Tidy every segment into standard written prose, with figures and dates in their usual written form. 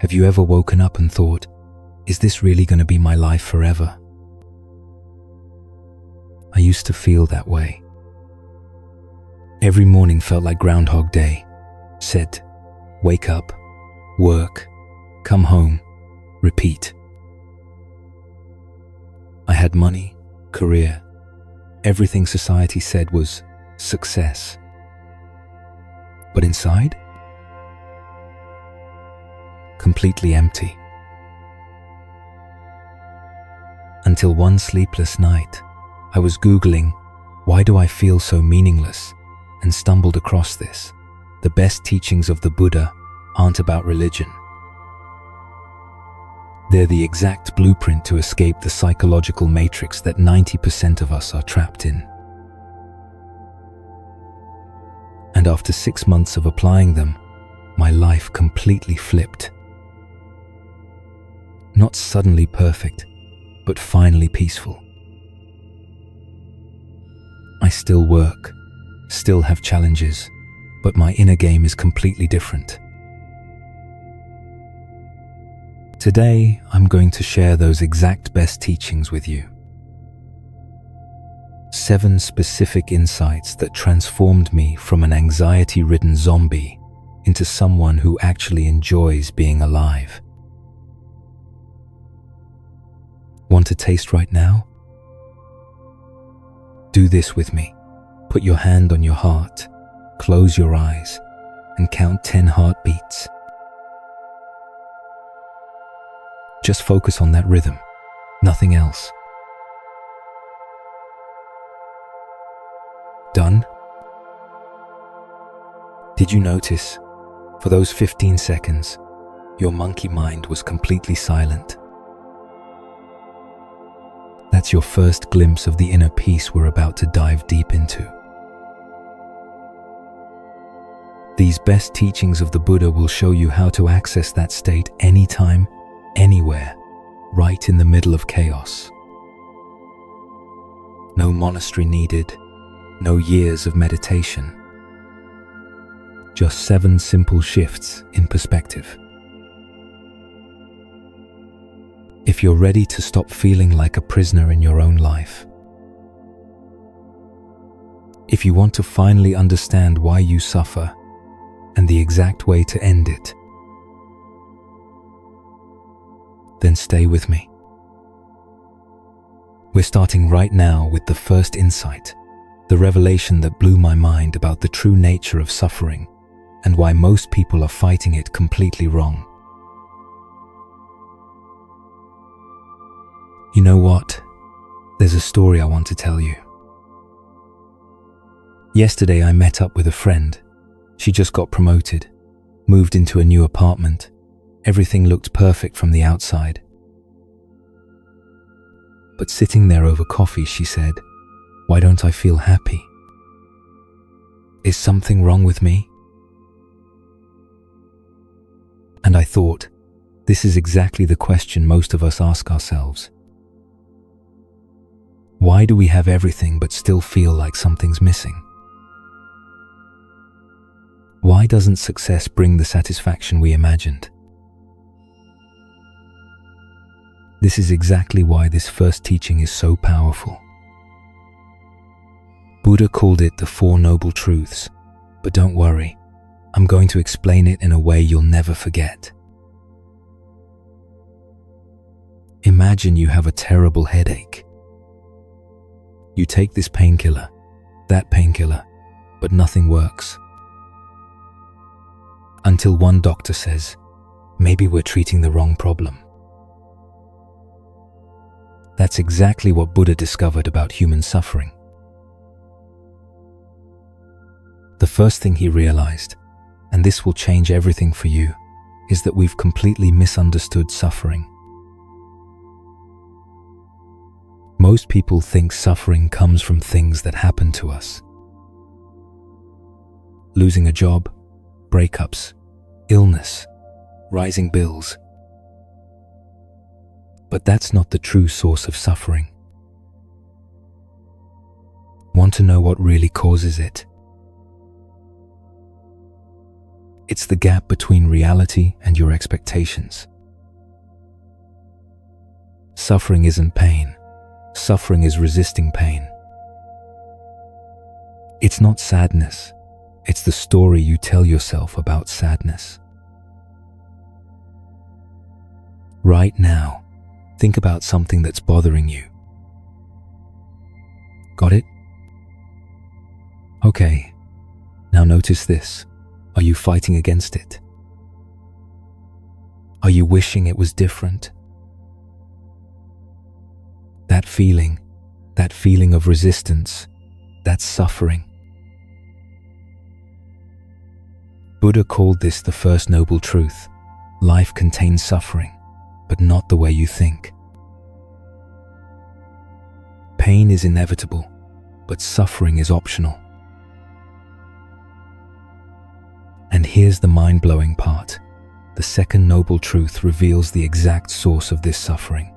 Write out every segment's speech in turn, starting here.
Have you ever woken up and thought, is this really going to be my life forever? I used to feel that way. Every morning felt like Groundhog Day. Sit, wake up, work, come home, repeat. I had money, career, everything society said was success. But inside? Completely empty. Until one sleepless night, I was Googling, why do I feel so meaningless, and stumbled across this. The best teachings of the Buddha aren't about religion. They're the exact blueprint to escape the psychological matrix that 90% of us are trapped in. And after 6 months of applying them, my life completely flipped. Not suddenly perfect, but finally peaceful. I still work, still have challenges, but my inner game is completely different. Today, I'm going to share those exact best teachings with you. 7 specific insights that transformed me from an anxiety-ridden zombie into someone who actually enjoys being alive. Want a taste right now? Do this with me. Put your hand on your heart, close your eyes, and count 10 heartbeats. Just focus on that rhythm, nothing else. Done? Did you notice, for those 15 seconds, your monkey mind was completely silent? That's your first glimpse of the inner peace we're about to dive deep into. These best teachings of the Buddha will show you how to access that state anytime, anywhere, right in the middle of chaos. No monastery needed, no years of meditation. Just 7 simple shifts in perspective. If you're ready to stop feeling like a prisoner in your own life, if you want to finally understand why you suffer and the exact way to end it, then stay with me. We're starting right now with the first insight, the revelation that blew my mind about the true nature of suffering and why most people are fighting it completely wrong. You know what? There's a story I want to tell you. Yesterday I met up with a friend. She just got promoted, moved into a new apartment. Everything looked perfect from the outside. But sitting there over coffee, she said, "Why don't I feel happy? Is something wrong with me?" And I thought, this is exactly the question most of us ask ourselves. Why do we have everything but still feel like something's missing? Why doesn't success bring the satisfaction we imagined? This is exactly why this first teaching is so powerful. Buddha called it the 4 Noble Truths, but don't worry, I'm going to explain it in a way you'll never forget. Imagine you have a terrible headache. You take this painkiller, that painkiller, but nothing works. Until one doctor says, maybe we're treating the wrong problem. That's exactly what Buddha discovered about human suffering. The first thing he realized, and this will change everything for you, is that we've completely misunderstood suffering. Most people think suffering comes from things that happen to us. Losing a job, breakups, illness, rising bills. But that's not the true source of suffering. Want to know what really causes it? It's the gap between reality and your expectations. Suffering isn't pain. Suffering is resisting pain. It's not sadness. It's the story you tell yourself about sadness. Right now, think about something that's bothering you. Got it? Okay, now notice this. Are you fighting against it? Are you wishing it was different? That feeling of resistance, that's suffering. Buddha called this the first noble truth. Life contains suffering, but not the way you think. Pain is inevitable, but suffering is optional. And here's the mind-blowing part. The second noble truth reveals the exact source of this suffering.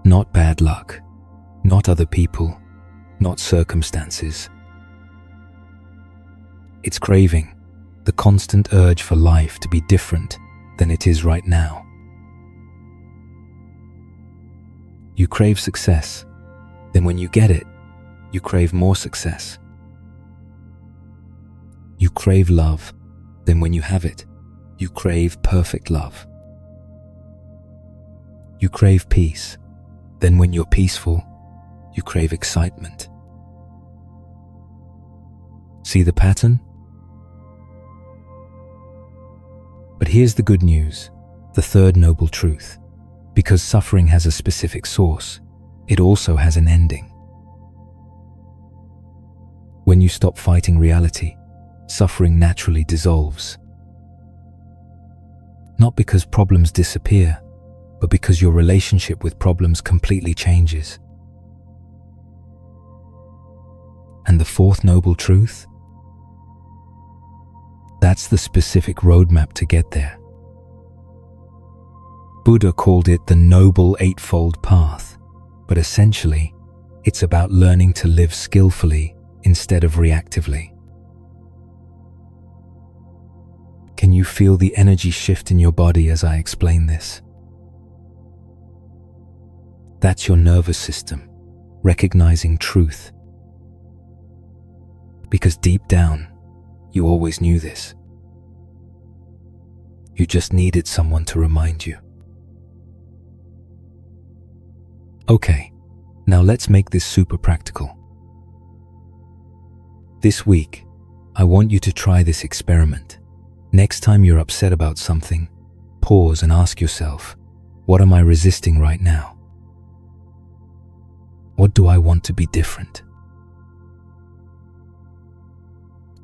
Not bad luck, not other people, not circumstances. It's craving, the constant urge for life to be different than it is right now. You crave success, then when you get it, you crave more success. You crave love, then when you have it, you crave perfect love. You crave peace, then when you're peaceful, you crave excitement. See the pattern? But here's the good news, the third noble truth. Because suffering has a specific source, it also has an ending. When you stop fighting reality, suffering naturally dissolves. Not because problems disappear, but because your relationship with problems completely changes. And the fourth noble truth? That's the specific roadmap to get there. Buddha called it the Noble Eightfold Path, but essentially, it's about learning to live skillfully instead of reactively. Can you feel the energy shift in your body as I explain this? That's your nervous system, recognizing truth. Because deep down, you always knew this. You just needed someone to remind you. Okay, now let's make this super practical. This week, I want you to try this experiment. Next time you're upset about something, pause and ask yourself, what am I resisting right now? What do I want to be different?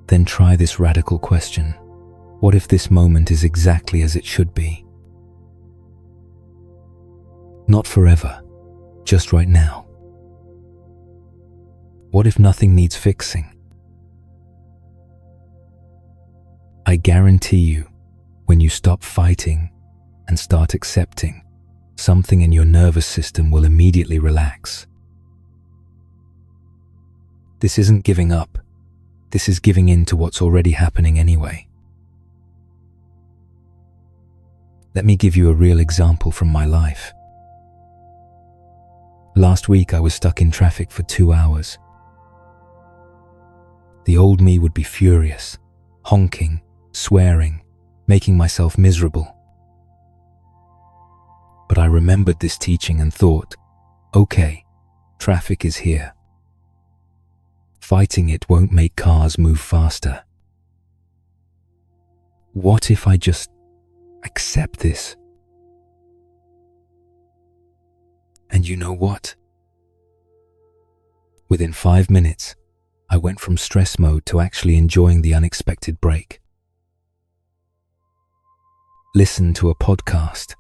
Then try this radical question. What if this moment is exactly as it should be? Not forever, just right now. What if nothing needs fixing? I guarantee you, when you stop fighting and start accepting, something in your nervous system will immediately relax. This isn't giving up. This is giving in to what's already happening anyway. Let me give you a real example from my life. Last week I was stuck in traffic for 2 hours. The old me would be furious, honking, swearing, making myself miserable. But I remembered this teaching and thought, okay, traffic is here. Fighting it won't make cars move faster. What if I just accept this? And you know what? Within 5 minutes, I went from stress mode to actually enjoying the unexpected break. Listened to a podcast,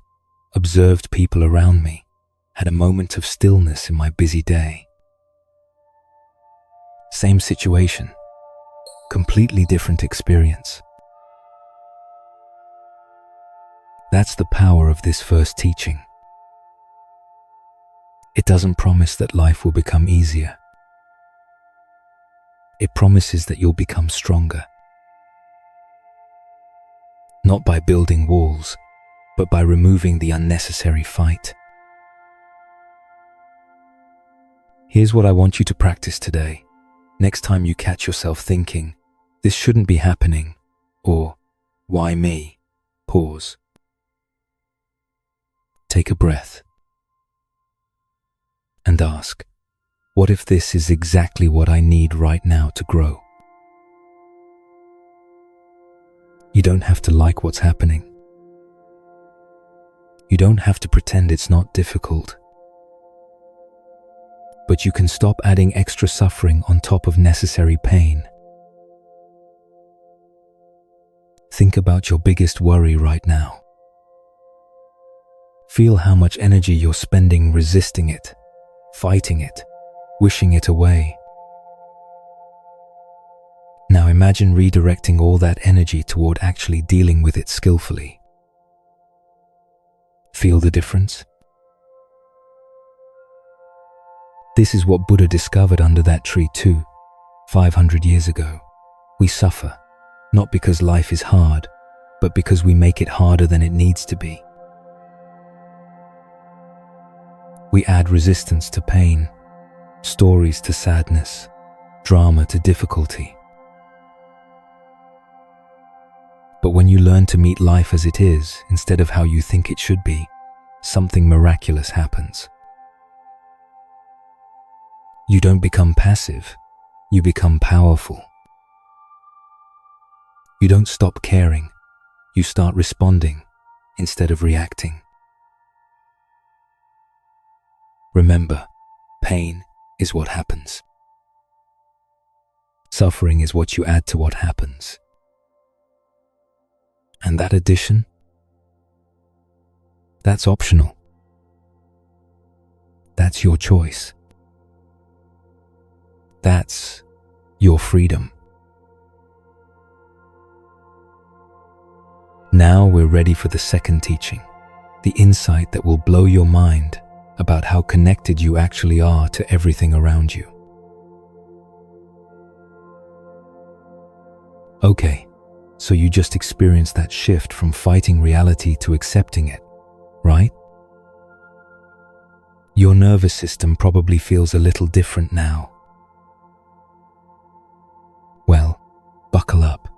observed people around me, had a moment of stillness in my busy day. Same situation, completely different experience. That's the power of this first teaching. It doesn't promise that life will become easier. It promises that you'll become stronger. not by building walls, but by removing the unnecessary fight. Here's what I want you to practice today. Next time you catch yourself thinking, "This shouldn't be happening," or "Why me?" pause. Take a breath and ask, what if this is exactly what I need right now to grow? You don't have to like what's happening. You don't have to pretend it's not difficult. But you can stop adding extra suffering on top of necessary pain. Think about your biggest worry right now. Feel how much energy you're spending resisting it, fighting it, wishing it away. Now imagine redirecting all that energy toward actually dealing with it skillfully. Feel the difference? This is what Buddha discovered under that tree too, 500 years ago. We suffer, not because life is hard, but because we make it harder than it needs to be. We add resistance to pain, stories to sadness, drama to difficulty. But when you learn to meet life as it is, instead of how you think it should be, something miraculous happens. You don't become passive, you become powerful. You don't stop caring, you start responding instead of reacting. Remember, pain is what happens. Suffering is what you add to what happens. And that addition, that's optional. That's your choice. That's your freedom. Now we're ready for the second teaching, the insight that will blow your mind about how connected you actually are to everything around you. Okay, so you just experienced that shift from fighting reality to accepting it, right? Your nervous system probably feels a little different now. Well, buckle up,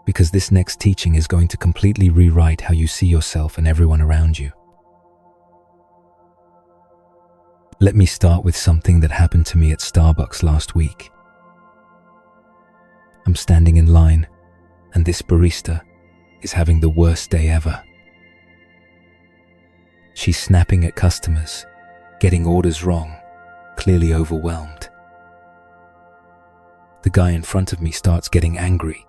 because this next teaching is going to completely rewrite how you see yourself and everyone around you. Let me start with something that happened to me at Starbucks last week. I'm standing in line, and this barista is having the worst day ever. She's snapping at customers, getting orders wrong, clearly overwhelmed. The guy in front of me starts getting angry,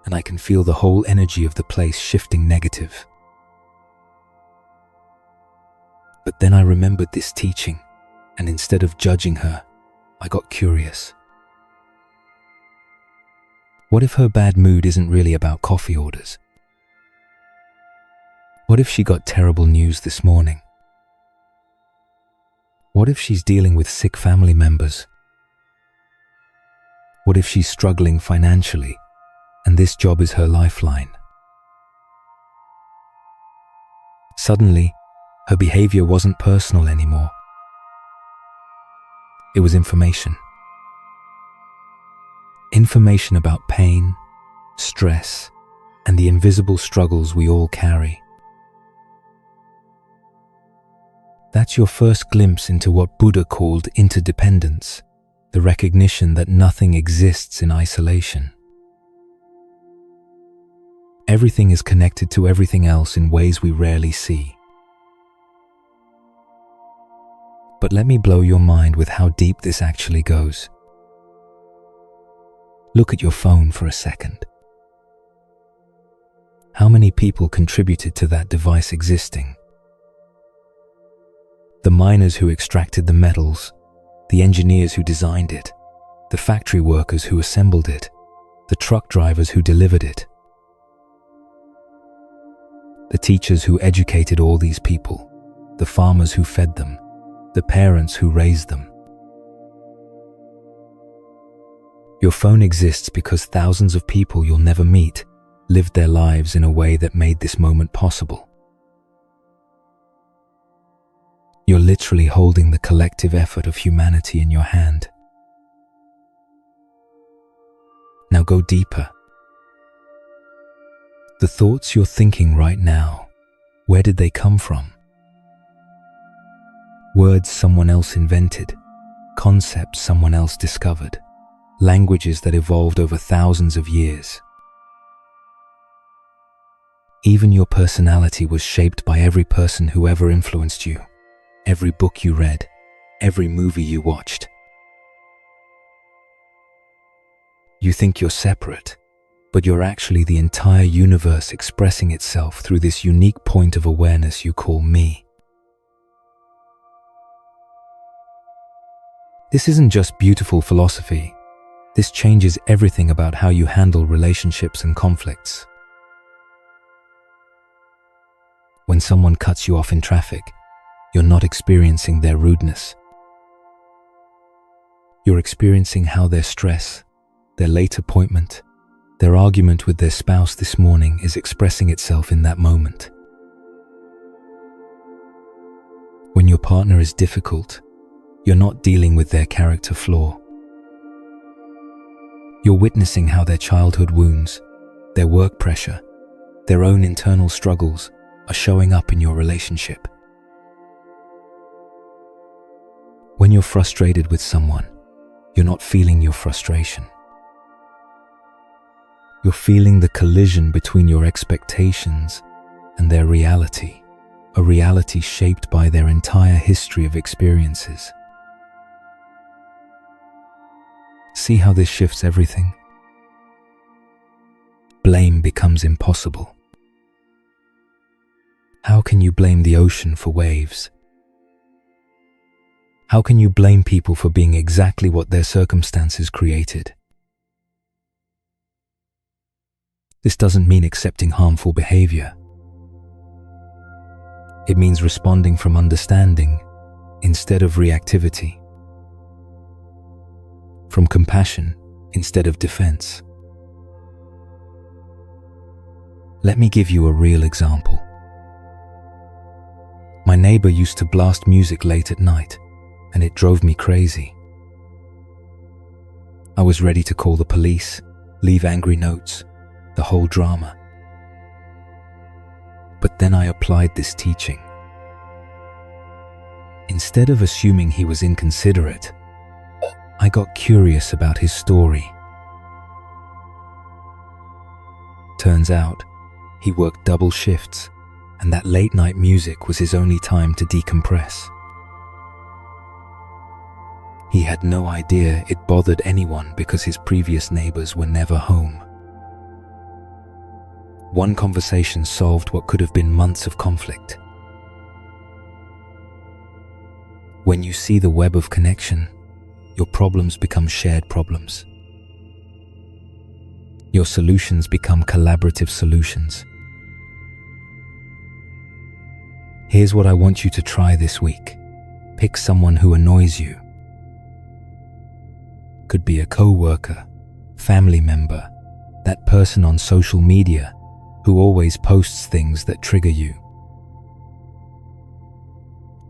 and I can feel the whole energy of the place shifting negative. But then I remembered this teaching, and instead of judging her, I got curious. What if her bad mood isn't really about coffee orders? What if she got terrible news this morning? What if she's dealing with sick family members? What if she's struggling financially, and this job is her lifeline? Suddenly, her behavior wasn't personal anymore. It was information. Information about pain, stress, and the invisible struggles we all carry. That's your first glimpse into what Buddha called interdependence, the recognition that nothing exists in isolation. Everything is connected to everything else in ways we rarely see. But let me blow your mind with how deep this actually goes. Look at your phone for a second. How many people contributed to that device existing? The miners who extracted the metals, the engineers who designed it, the factory workers who assembled it, the truck drivers who delivered it, the teachers who educated all these people, the farmers who fed them, the parents who raised them. Your phone exists because thousands of people you'll never meet lived their lives in a way that made this moment possible. You're literally holding the collective effort of humanity in your hand. Now go deeper. The thoughts you're thinking right now, where did they come from? Words someone else invented, concepts someone else discovered, languages that evolved over thousands of years. Even your personality was shaped by every person who ever influenced you, every book you read, every movie you watched. You think you're separate, but you're actually the entire universe expressing itself through this unique point of awareness you call me. This isn't just beautiful philosophy. This changes everything about how you handle relationships and conflicts. When someone cuts you off in traffic, you're not experiencing their rudeness. You're experiencing how their stress, their late appointment, their argument with their spouse this morning is expressing itself in that moment. When your partner is difficult, you're not dealing with their character flaw. You're witnessing how their childhood wounds, their work pressure, their own internal struggles are showing up in your relationship. When you're frustrated with someone, you're not feeling your frustration. You're feeling the collision between your expectations and their reality, a reality shaped by their entire history of experiences. See how this shifts everything? Blame becomes impossible. How can you blame the ocean for waves? How can you blame people for being exactly what their circumstances created? This doesn't mean accepting harmful behavior. It means responding from understanding instead of reactivity, from compassion instead of defense. Let me give you a real example. My neighbor used to blast music late at night, and it drove me crazy. I was ready to call the police, leave angry notes, the whole drama. But then I applied this teaching. Instead of assuming he was inconsiderate, I got curious about his story. Turns out, he worked double shifts, and that late night music was his only time to decompress. He had no idea it bothered anyone because his previous neighbors were never home. One conversation solved what could have been months of conflict. When you see the web of connection, your problems become shared problems. Your solutions become collaborative solutions. Here's what I want you to try this week. Pick someone who annoys you. Could be a co-worker, family member, that person on social media who always posts things that trigger you.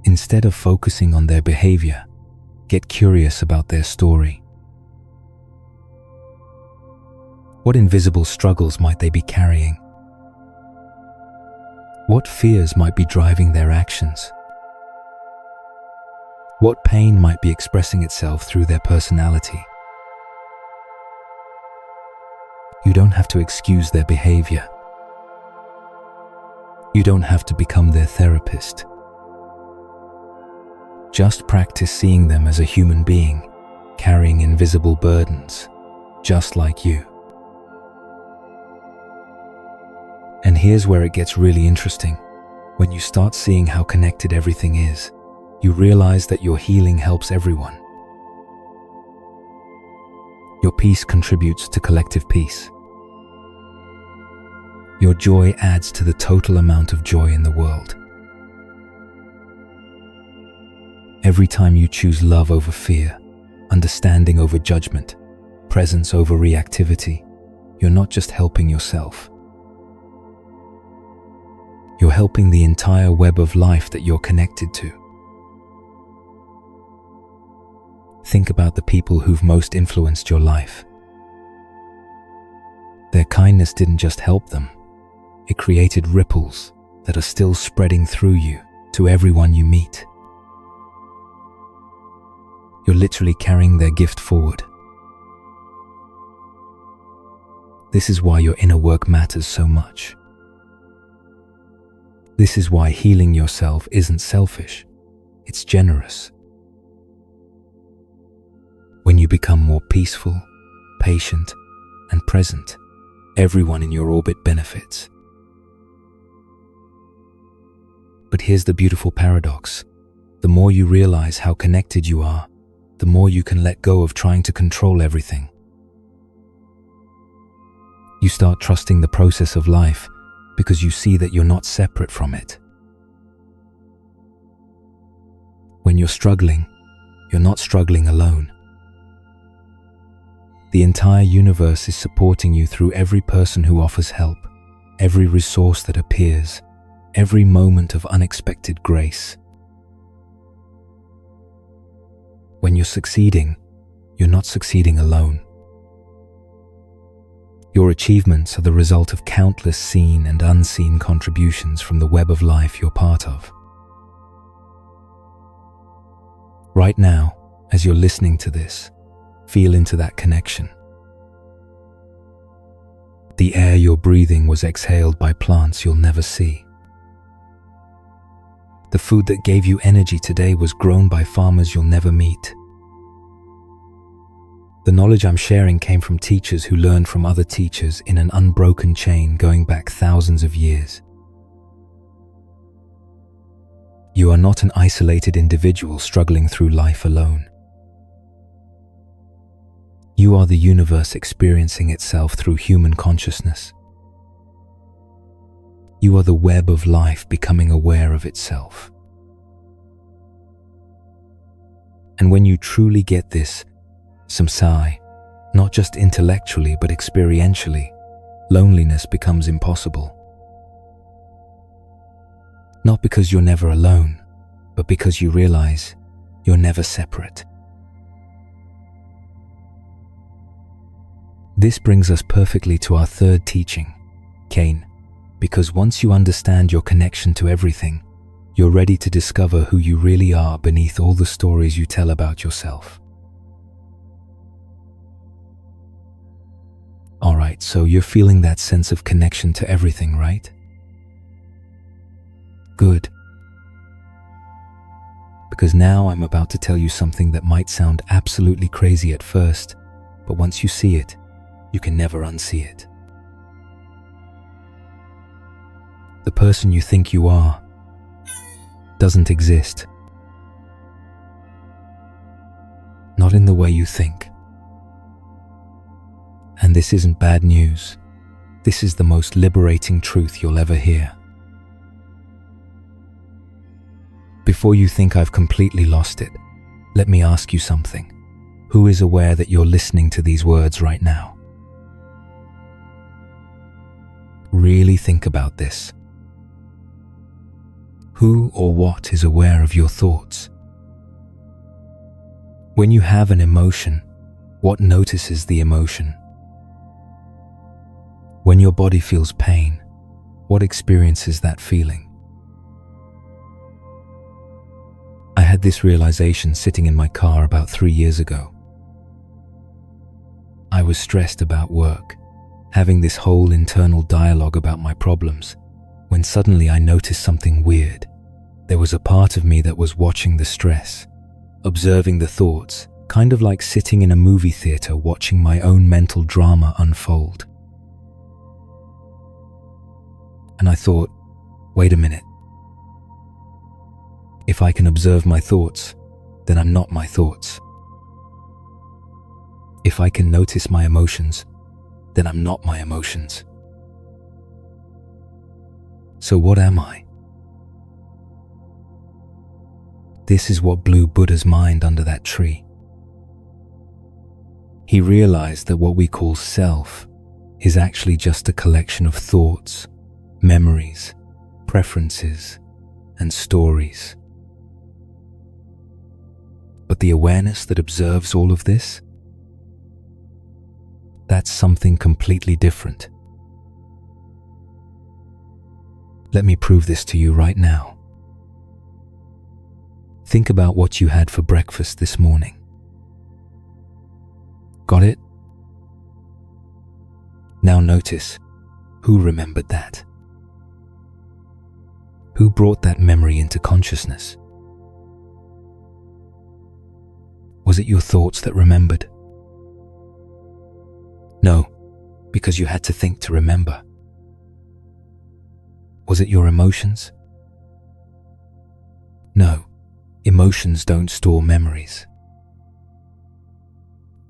Instead of focusing on their behavior, get curious about their story. What invisible struggles might they be carrying? What fears might be driving their actions? What pain might be expressing itself through their personality? You don't have to excuse their behavior. You don't have to become their therapist. Just practice seeing them as a human being, carrying invisible burdens, just like you. And here's where it gets really interesting. When you start seeing how connected everything is, you realize that your healing helps everyone. Your peace contributes to collective peace. Your joy adds to the total amount of joy in the world. Every time you choose love over fear, understanding over judgment, presence over reactivity, you're not just helping yourself, you're helping the entire web of life that you're connected to. Think about the people who've most influenced your life. Their kindness didn't just help them, it created ripples that are still spreading through you to everyone you meet. You're literally carrying their gift forward. This is why your inner work matters so much. This is why healing yourself isn't selfish, it's generous. When you become more peaceful, patient, and present, everyone in your orbit benefits. But here's the beautiful paradox. The more you realize how connected you are, the more you can let go of trying to control everything. You start trusting the process of life because you see that you're not separate from it. When you're struggling, you're not struggling alone. The entire universe is supporting you through every person who offers help, every resource that appears, every moment of unexpected grace. When you're succeeding, you're not succeeding alone. Your achievements are the result of countless seen and unseen contributions from the web of life you're part of. Right now, as you're listening to this, feel into that connection. The air you're breathing was exhaled by plants you'll never see. The food that gave you energy today was grown by farmers you'll never meet. The knowledge I'm sharing came from teachers who learned from other teachers in an unbroken chain going back thousands of years. You are not an isolated individual struggling through life alone. You are the universe experiencing itself through human consciousness. You are the web of life becoming aware of itself. And when you truly get this, samsai, not just intellectually but experientially, loneliness becomes impossible. Not because you're never alone, but because you realize you're never separate. This brings us perfectly to our third teaching, Cain, because once you understand your connection to everything, you're ready to discover who you really are beneath all the stories you tell about yourself. Alright, so you're feeling that sense of connection to everything, right? Good. Because now I'm about to tell you something that might sound absolutely crazy at first, but once you see it, you can never unsee it. The person you think you are doesn't exist. Not in the way you think. And this isn't bad news. This is the most liberating truth you'll ever hear. Before you think I've completely lost it, let me ask you something. Who is aware that you're listening to these words right now? Really think about this. Who or what is aware of your thoughts? When you have an emotion, what notices the emotion? When your body feels pain, what experiences that feeling? I had this realization sitting in my car about 3 years ago. I was stressed about work, having this whole internal dialogue about my problems, when suddenly I noticed something weird. There was a part of me that was watching the stress, observing the thoughts, kind of like sitting in a movie theater watching my own mental drama unfold. And I thought, wait a minute. If I can observe my thoughts, then I'm not my thoughts. If I can notice my emotions, then I'm not my emotions. So what am I? This is what blew Buddha's mind under that tree. He realized that what we call self is actually just a collection of thoughts, memories, preferences, and stories. But the awareness that observes all of this, that's something completely different. Let me prove this to you right now. Think about what you had for breakfast this morning. Got it? Now notice, who remembered that? Who brought that memory into consciousness? Was it your thoughts that remembered? No, because you had to think to remember. Was it your emotions? No, emotions don't store memories.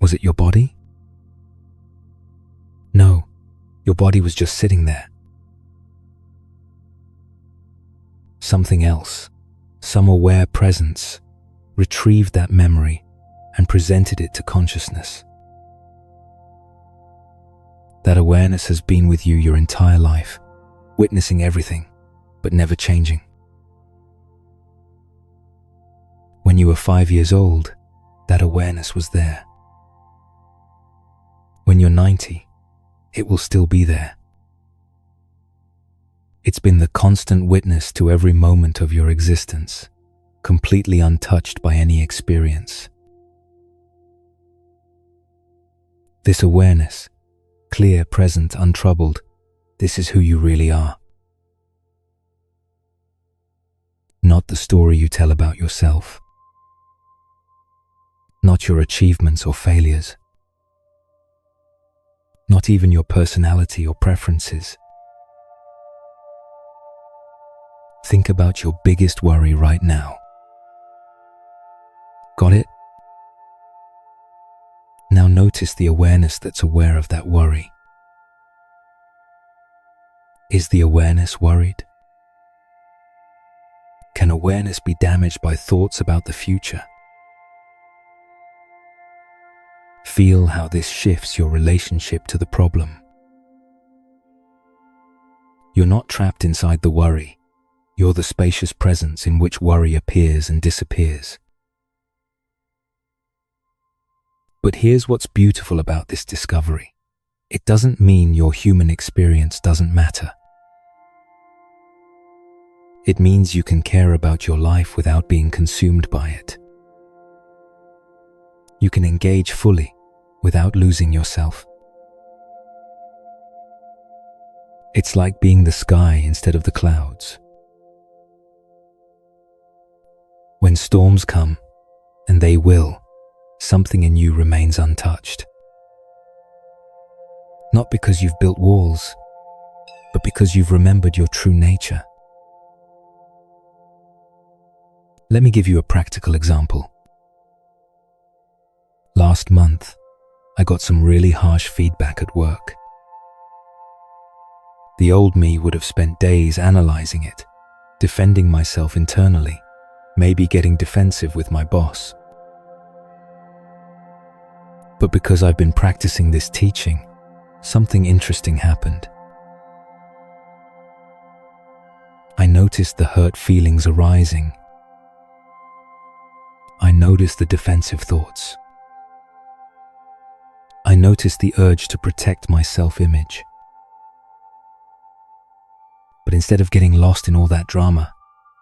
Was it your body? No, your body was just sitting there. Something else, some aware presence, retrieved that memory and presented it to consciousness. That awareness has been with you your entire life, witnessing everything, but never changing. When you were 5 years old, that awareness was there. When you're 90, it will still be there. It's been the constant witness to every moment of your existence, completely untouched by any experience. This awareness, clear, present, untroubled, this is who you really are. Not the story you tell about yourself. Not your achievements or failures. Not even your personality or preferences. Think about your biggest worry right now. Got it? Now notice the awareness that's aware of that worry. Is the awareness worried? Can awareness be damaged by thoughts about the future? Feel how this shifts your relationship to the problem. You're not trapped inside the worry. You're the spacious presence in which worry appears and disappears. But here's what's beautiful about this discovery. It doesn't mean your human experience doesn't matter. It means you can care about your life without being consumed by it. You can engage fully without losing yourself. It's like being the sky instead of the clouds. When storms come, and they will, something in you remains untouched. Not because you've built walls, but because you've remembered your true nature. Let me give you a practical example. Last month, I got some really harsh feedback at work. The old me would have spent days analyzing it, defending myself internally, maybe getting defensive with my boss. But because I've been practicing this teaching, something interesting happened. I noticed the hurt feelings arising. I noticed the defensive thoughts. I noticed the urge to protect my self-image. But instead of getting lost in all that drama,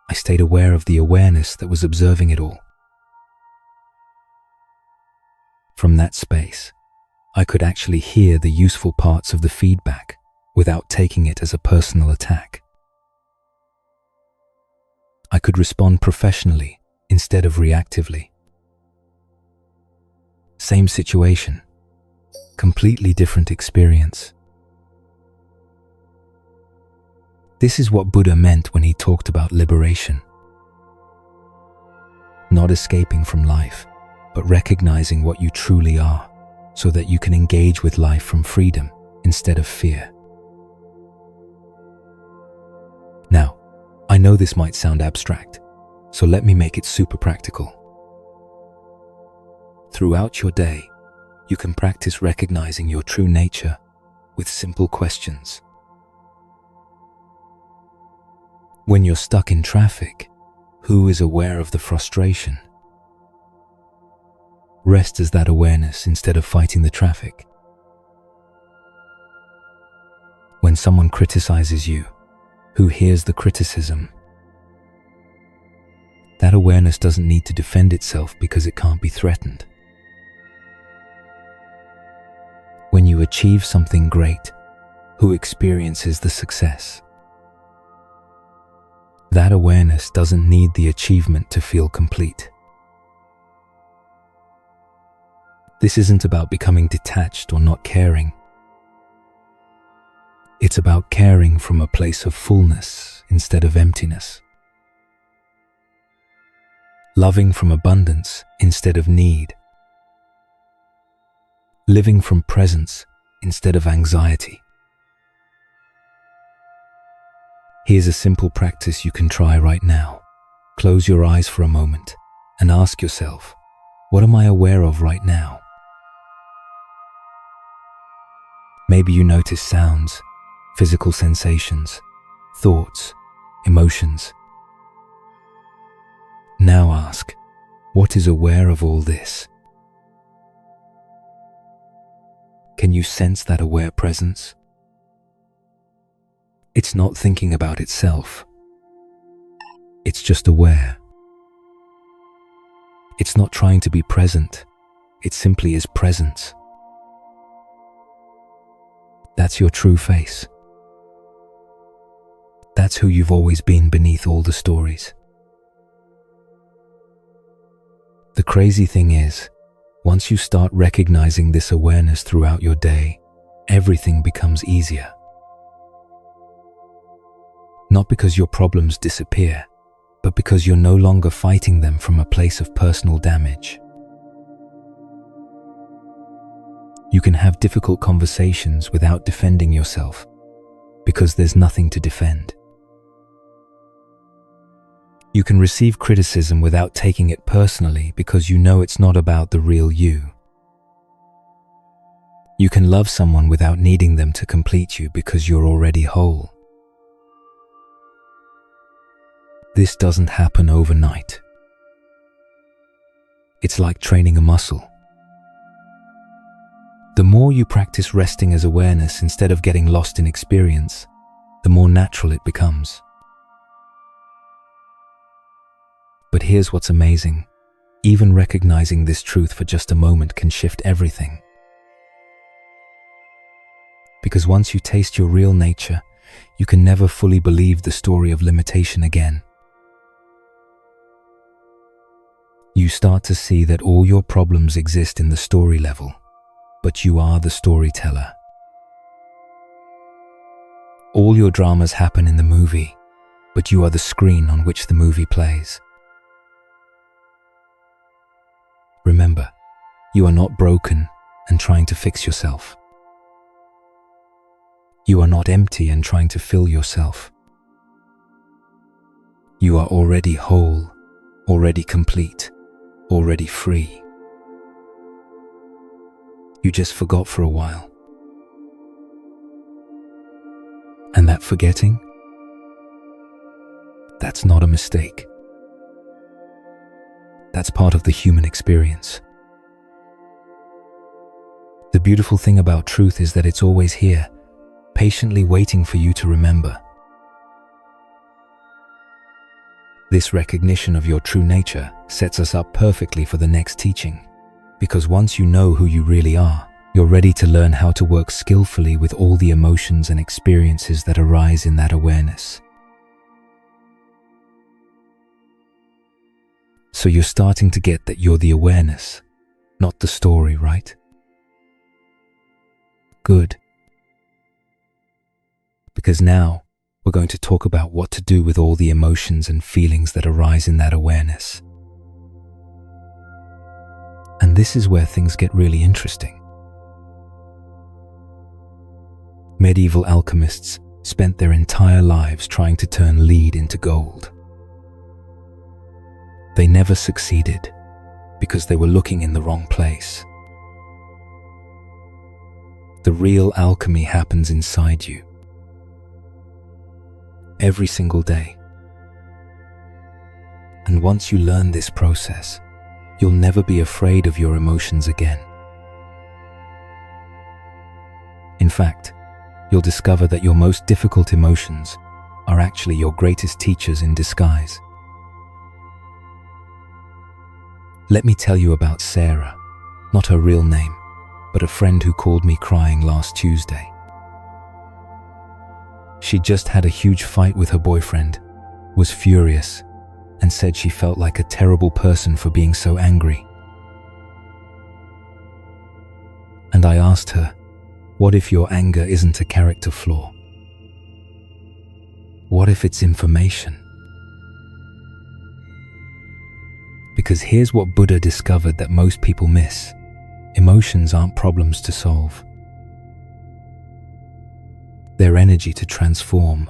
I stayed aware of the awareness that was observing it all. From that space, I could actually hear the useful parts of the feedback without taking it as a personal attack. I could respond professionally instead of reactively. Same situation, completely different experience. This is what Buddha meant when he talked about liberation. Not escaping from life, but recognizing what you truly are, so that you can engage with life from freedom instead of fear. Now, I know this might sound abstract, so let me make it super practical. Throughout your day, you can practice recognizing your true nature with simple questions. When you're stuck in traffic, who is aware of the frustration? Rest as that awareness instead of fighting the traffic. When someone criticizes you, who hears the criticism? That awareness doesn't need to defend itself because it can't be threatened. When you achieve something great, who experiences the success? That awareness doesn't need the achievement to feel complete. This isn't about becoming detached or not caring. It's about caring from a place of fullness instead of emptiness. Loving from abundance instead of need. Living from presence instead of anxiety. Here's a simple practice you can try right now. Close your eyes for a moment and ask yourself, what am I aware of right now? Maybe you notice sounds, physical sensations, thoughts, emotions. Now ask, what is aware of all this? Can you sense that aware presence? It's not thinking about itself. It's just aware. It's not trying to be present. It simply is presence. That's your true face. That's who you've always been beneath all the stories. The crazy thing is, once you start recognizing this awareness throughout your day, everything becomes easier. Not because your problems disappear, but because you're no longer fighting them from a place of personal damage. You can have difficult conversations without defending yourself, because there's nothing to defend. You can receive criticism without taking it personally because you know it's not about the real you. You can love someone without needing them to complete you because you're already whole. This doesn't happen overnight. It's like training a muscle. The more you practice resting as awareness instead of getting lost in experience, the more natural it becomes. But here's what's amazing. Even recognizing this truth for just a moment can shift everything. Because once you taste your real nature, you can never fully believe the story of limitation again. You start to see that all your problems exist in the story level, but you are the storyteller. All your dramas happen in the movie, but you are the screen on which the movie plays. Remember, you are not broken and trying to fix yourself. You are not empty and trying to fill yourself. You are already whole, already complete, already free. You just forgot for a while. And that forgetting? That's not a mistake. That's part of the human experience. The beautiful thing about truth is that it's always here, patiently waiting for you to remember. This recognition of your true nature sets us up perfectly for the next teaching, because once you know who you really are, you're ready to learn how to work skillfully with all the emotions and experiences that arise in that awareness. So you're starting to get that you're the awareness, not the story, right? Good. Because now we're going to talk about what to do with all the emotions and feelings that arise in that awareness. And this is where things get really interesting. Medieval alchemists spent their entire lives trying to turn lead into gold. They never succeeded because they were looking in the wrong place. The real alchemy happens inside you. Every single day, And once you learn this process, you'll never be afraid of your emotions again. In fact, you'll discover that your most difficult emotions are actually your greatest teachers in disguise. Let me tell you about Sarah, not her real name, but a friend who called me crying last Tuesday. She just had a huge fight with her boyfriend, was furious, and said she felt like a terrible person for being so angry. And I asked her, what if your anger isn't a character flaw? What if it's information? Because here's what Buddha discovered that most people miss. Emotions aren't problems to solve. They're energy to transform.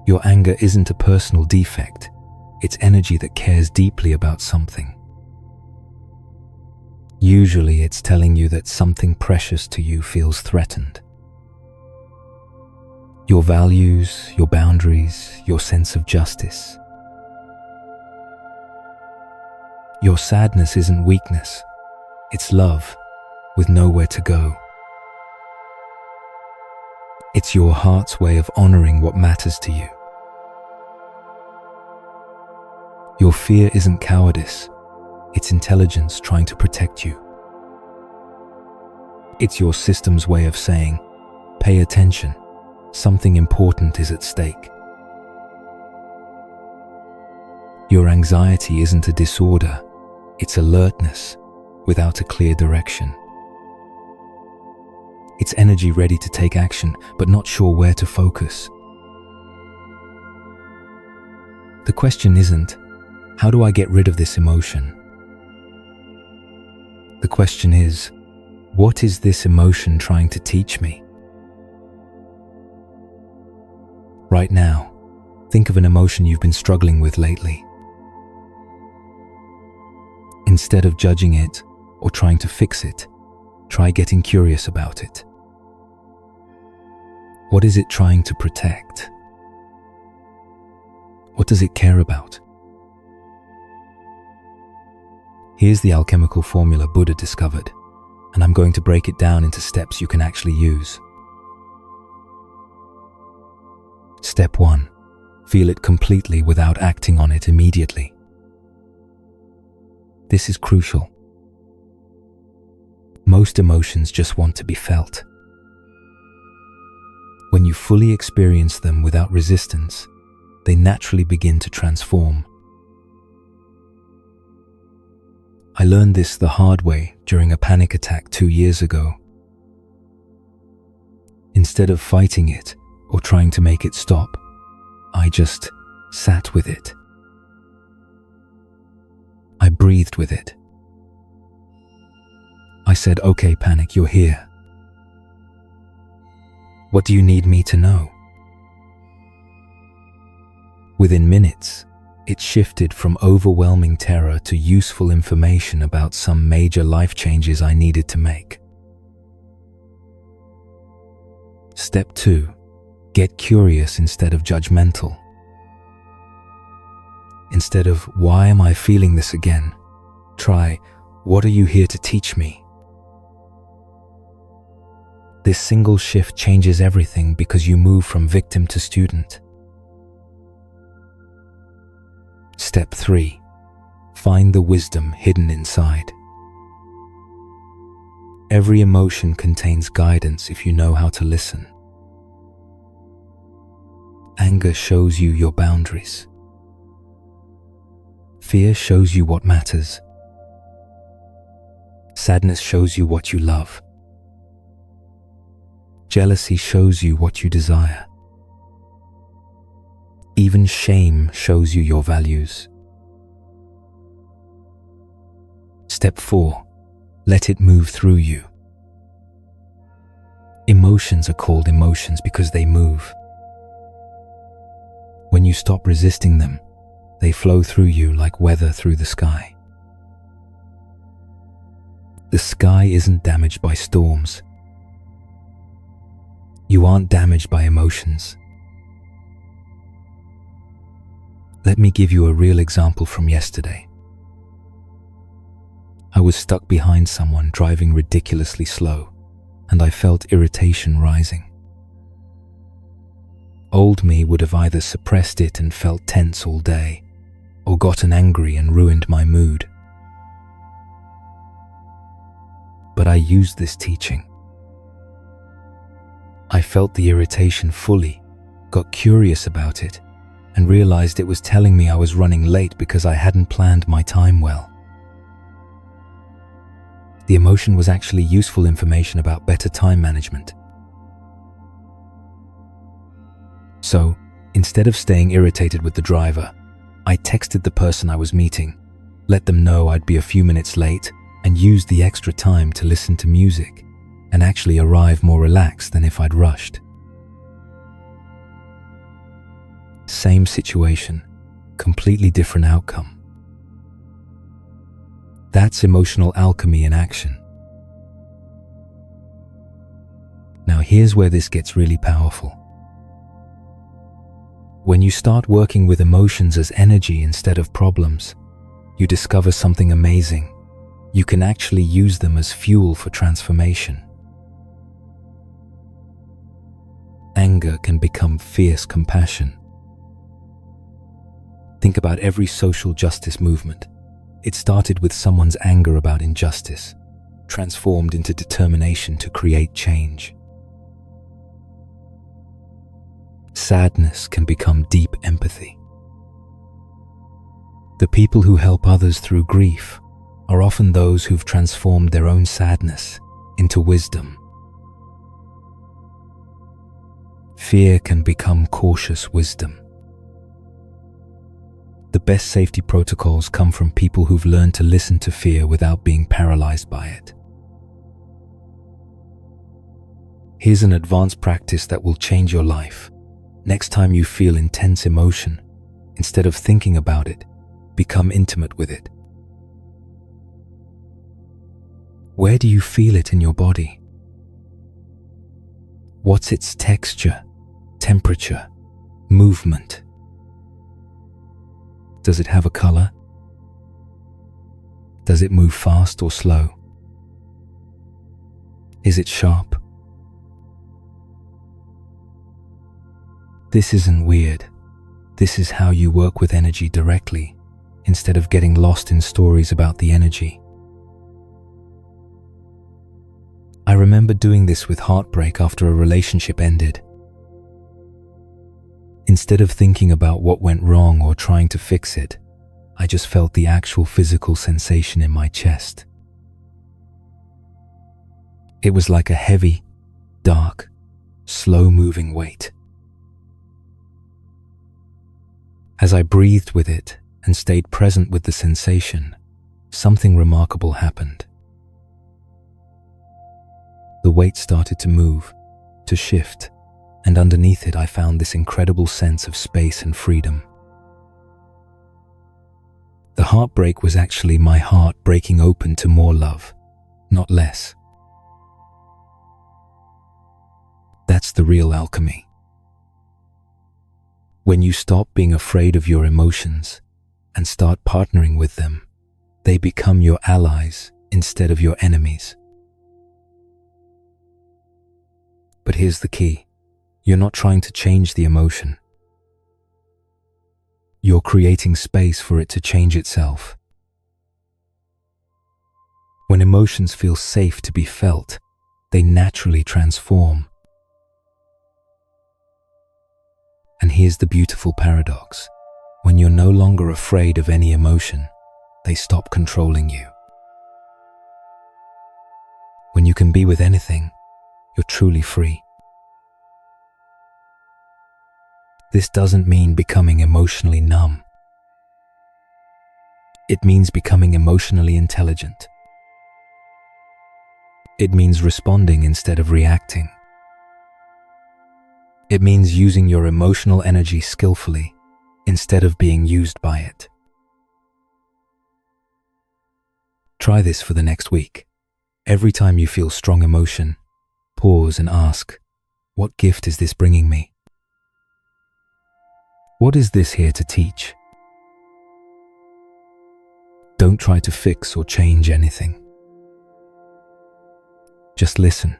Your anger isn't a personal defect. It's energy that cares deeply about something. Usually it's telling you that something precious to you feels threatened. Your values, your boundaries, your sense of justice. Your sadness isn't weakness. It's love, with nowhere to go. It's your heart's way of honoring what matters to you. Your fear isn't cowardice. It's intelligence trying to protect you. It's your system's way of saying, pay attention, something important is at stake. Your anxiety isn't a disorder, it's alertness without a clear direction. It's energy ready to take action, but not sure where to focus. The question isn't, how do I get rid of this emotion? The question is, what is this emotion trying to teach me? Right now, think of an emotion you've been struggling with lately. Instead of judging it or trying to fix it, try getting curious about it. What is it trying to protect? What does it care about? Here's the alchemical formula Buddha discovered, and I'm going to break it down into steps you can actually use. Step 1. Feel it completely without acting on it immediately. This is crucial. Most emotions just want to be felt. When you fully experience them without resistance, they naturally begin to transform. I learned this the hard way during a panic attack 2 years ago. Instead of fighting it or trying to make it stop, I just sat with it. I breathed with it. I said, okay, panic, you're here. What do you need me to know? Within minutes, it shifted from overwhelming terror to useful information about some major life changes I needed to make. Step 2. Get curious instead of judgmental. Instead of, why am I feeling this again? Try, what are you here to teach me? This single shift changes everything because you move from victim to student. Step 3. Find the wisdom hidden inside. Every emotion contains guidance if you know how to listen. Anger shows you your boundaries. Fear shows you what matters. Sadness shows you what you love. Jealousy shows you what you desire. Even shame shows you your values. Step 4. Let it move through you. Emotions are called emotions because they move. When you stop resisting them, they flow through you like weather through the sky. The sky isn't damaged by storms. You aren't damaged by emotions. Let me give you a real example from yesterday. I was stuck behind someone driving ridiculously slow, and I felt irritation rising. Old me would have either suppressed it and felt tense all day, or gotten angry and ruined my mood. But I used this teaching. I felt the irritation fully, got curious about it, and realized it was telling me I was running late because I hadn't planned my time well. The emotion was actually useful information about better time management. So, instead of staying irritated with the driver, I texted the person I was meeting, let them know I'd be a few minutes late, and used the extra time to listen to music and actually arrive more relaxed than if I'd rushed. Same situation, completely different outcome. That's emotional alchemy in action. Now here's where this gets really powerful. When you start working with emotions as energy instead of problems, you discover something amazing. You can actually use them as fuel for transformation. Anger can become fierce compassion. Think about every social justice movement. It started with someone's anger about injustice, transformed into determination to create change. Sadness can become deep empathy. The people who help others through grief are often those who've transformed their own sadness into wisdom. Fear can become cautious wisdom. The best safety protocols come from people who've learned to listen to fear without being paralyzed by it. Here's an advanced practice that will change your life. Next time you feel intense emotion, instead of thinking about it, become intimate with it. Where do you feel it in your body? What's its texture, temperature, movement? Does it have a color? Does it move fast or slow? Is it sharp? This isn't weird. This is how you work with energy directly, instead of getting lost in stories about the energy. I remember doing this with heartbreak after a relationship ended. Instead of thinking about what went wrong or trying to fix it, I just felt the actual physical sensation in my chest. It was like a heavy, dark, slow-moving weight. As I breathed with it and stayed present with the sensation, something remarkable happened. The weight started to move, to shift, and underneath it I found this incredible sense of space and freedom. The heartbreak was actually my heart breaking open to more love, not less. That's the real alchemy. When you stop being afraid of your emotions and start partnering with them, they become your allies instead of your enemies. But here's the key. You're not trying to change the emotion. You're creating space for it to change itself. When emotions feel safe to be felt, they naturally transform. And here's the beautiful paradox. When you're no longer afraid of any emotion, they stop controlling you. When you can be with anything, you're truly free. This doesn't mean becoming emotionally numb. It means becoming emotionally intelligent. It means responding instead of reacting. It means using your emotional energy skillfully instead of being used by it. Try this for the next week. Every time you feel strong emotion, pause and ask, what gift is this bringing me? What is this here to teach? Don't try to fix or change anything. Just listen.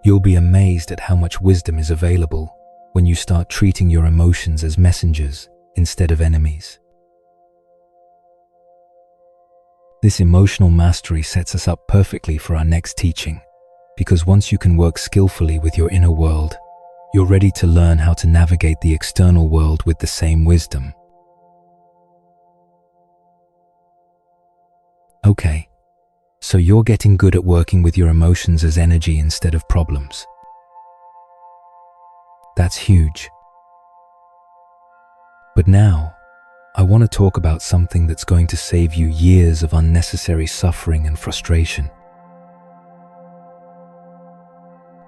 You'll be amazed at how much wisdom is available when you start treating your emotions as messengers instead of enemies. This emotional mastery sets us up perfectly for our next teaching, because once you can work skillfully with your inner world, you're ready to learn how to navigate the external world with the same wisdom. Okay, so you're getting good at working with your emotions as energy instead of problems. That's huge. But now, I want to talk about something that's going to save you years of unnecessary suffering and frustration.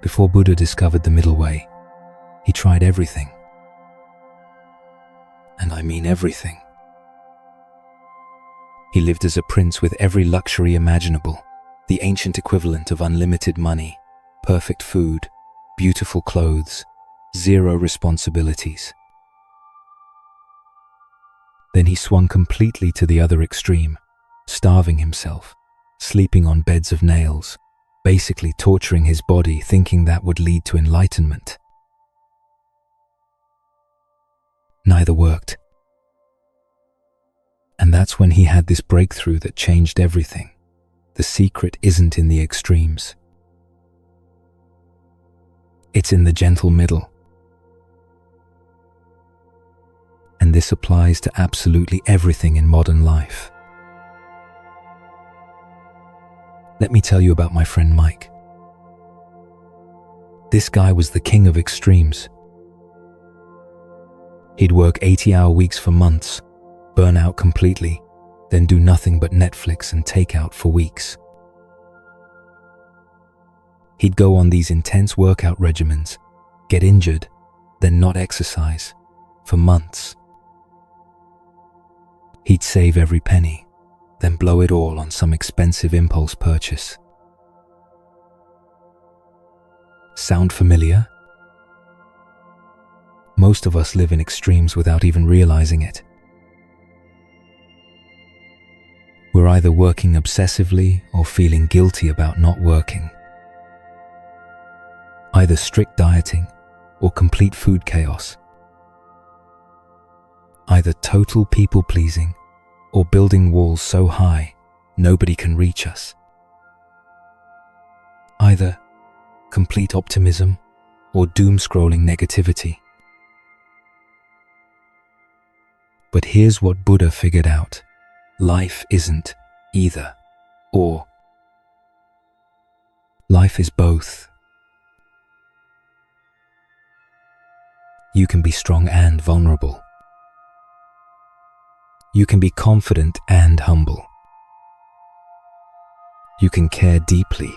Before Buddha discovered the middle way, he tried everything. And I mean everything. He lived as a prince with every luxury imaginable, the ancient equivalent of unlimited money, perfect food, beautiful clothes, zero responsibilities. Then he swung completely to the other extreme, starving himself, sleeping on beds of nails, basically torturing his body, thinking that would lead to enlightenment. Neither worked. And that's when he had this breakthrough that changed everything. The secret isn't in the extremes. It's in the gentle middle. And this applies to absolutely everything in modern life. Let me tell you about my friend Mike. This guy was the king of extremes. He'd work 80-hour weeks for months, burn out completely, then do nothing but Netflix and takeout for weeks. He'd go on these intense workout regimens, get injured, then not exercise, for months. He'd save every penny, then blow it all on some expensive impulse purchase. Sound familiar? Most of us live in extremes without even realizing it. We're either working obsessively or feeling guilty about not working. Either strict dieting or complete food chaos. Either total people-pleasing or building walls so high nobody can reach us. Either complete optimism or doom-scrolling negativity. But here's what Buddha figured out. Life isn't either or. Life is both. You can be strong and vulnerable. You can be confident and humble. You can care deeply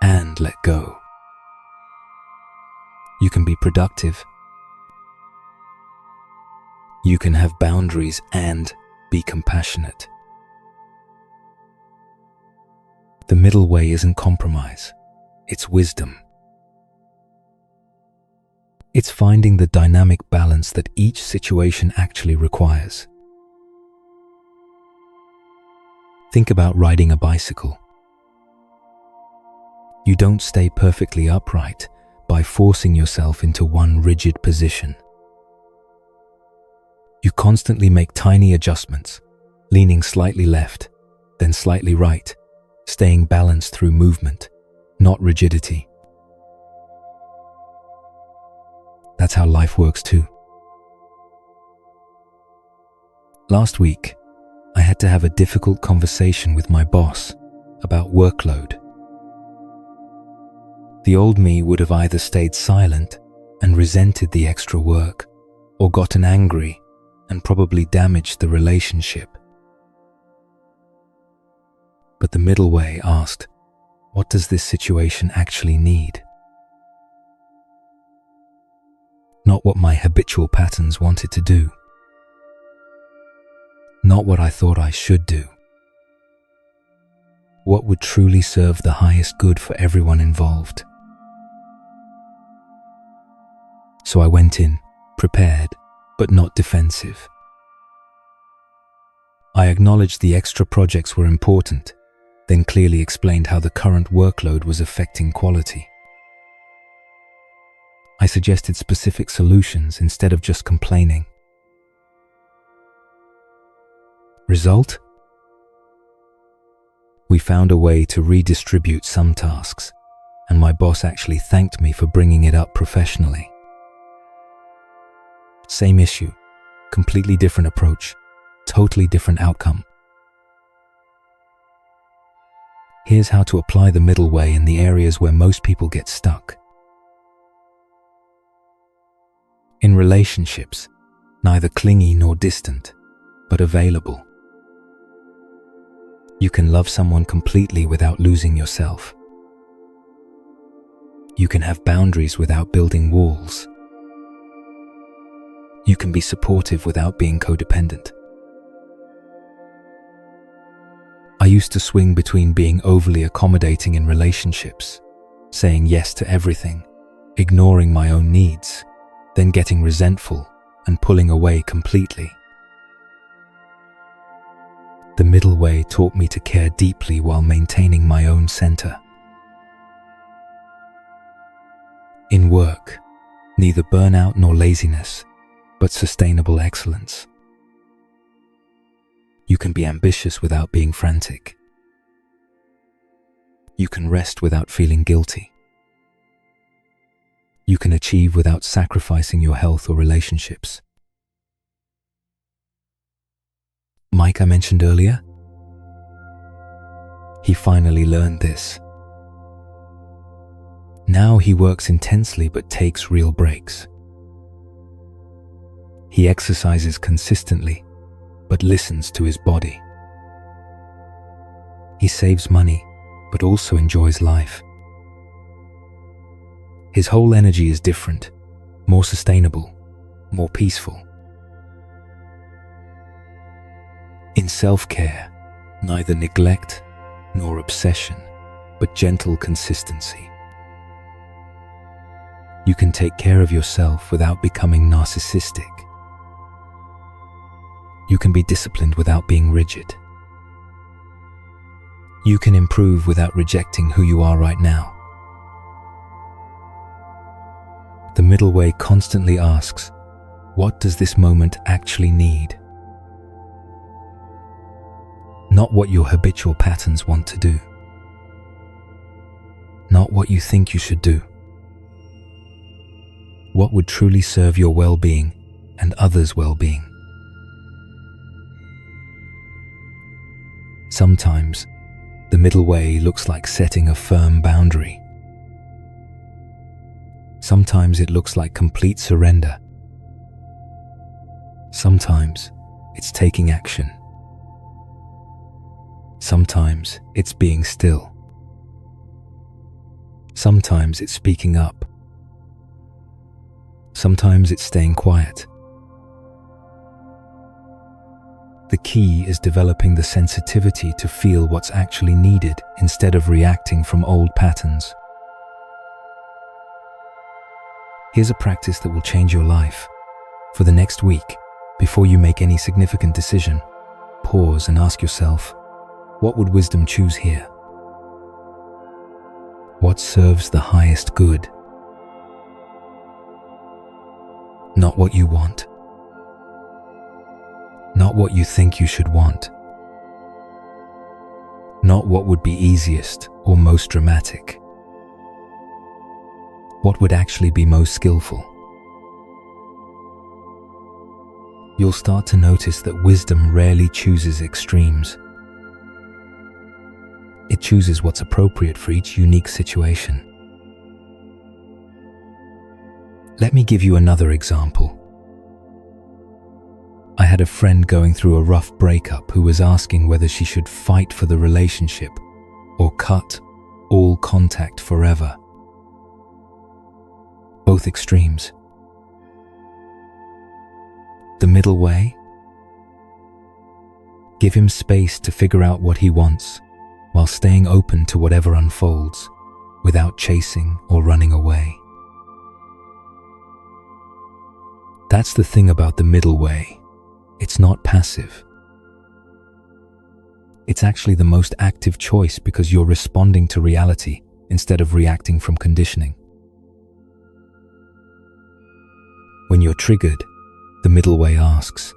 and let go. You can be productive. You can have boundaries and be compassionate. The middle way isn't compromise, it's wisdom. It's finding the dynamic balance that each situation actually requires. Think about riding a bicycle. You don't stay perfectly upright by forcing yourself into one rigid position. You constantly make tiny adjustments, leaning slightly left, then slightly right, staying balanced through movement, not rigidity. That's how life works too. Last week, I had to have a difficult conversation with my boss about workload. The old me would have either stayed silent and resented the extra work, or gotten angry and probably damaged the relationship. But the middle way asked, what does this situation actually need? Not what my habitual patterns wanted to do. Not what I thought I should do. What would truly serve the highest good for everyone involved? So I went in, prepared, but not defensive. I acknowledged the extra projects were important, then clearly explained how the current workload was affecting quality. I suggested specific solutions instead of just complaining. Result? We found a way to redistribute some tasks, and my boss actually thanked me for bringing it up professionally. Same issue, completely different approach, totally different outcome. Here's how to apply the middle way in the areas where most people get stuck. In relationships, neither clingy nor distant, but available. You can love someone completely without losing yourself. You can have boundaries without building walls. You can be supportive without being codependent. I used to swing between being overly accommodating in relationships, saying yes to everything, ignoring my own needs, then getting resentful and pulling away completely. The middle way taught me to care deeply while maintaining my own center. In work, neither burnout nor laziness, but sustainable excellence. You can be ambitious without being frantic. You can rest without feeling guilty. You can achieve without sacrificing your health or relationships. Mike I mentioned earlier? He finally learned this. Now he works intensely but takes real breaks. He exercises consistently but listens to his body. He saves money but also enjoys life. His whole energy is different, more sustainable, more peaceful. In self-care, neither neglect nor obsession, but gentle consistency. You can take care of yourself without becoming narcissistic. You can be disciplined without being rigid. You can improve without rejecting who you are right now. The middle way constantly asks, what does this moment actually need? Not what your habitual patterns want to do. Not what you think you should do. What would truly serve your well-being and others' well-being? Sometimes, the middle way looks like setting a firm boundary. Sometimes it looks like complete surrender. Sometimes it's taking action. Sometimes it's being still. Sometimes it's speaking up. Sometimes it's staying quiet. The key is developing the sensitivity to feel what's actually needed instead of reacting from old patterns. Here's a practice that will change your life. For the next week, before you make any significant decision, pause and ask yourself, what would wisdom choose here? What serves the highest good? Not what you want. Not what you think you should want. Not what would be easiest or most dramatic. What would actually be most skillful? You'll start to notice that wisdom rarely chooses extremes. It chooses what's appropriate for each unique situation. Let me give you another example. I had a friend going through a rough breakup who was asking whether she should fight for the relationship or cut all contact forever. Both extremes. The middle way? Give him space to figure out what he wants while staying open to whatever unfolds without chasing or running away. That's the thing about the middle way. It's not passive. It's actually the most active choice because you're responding to reality instead of reacting from conditioning. When you're triggered, the middle way asks,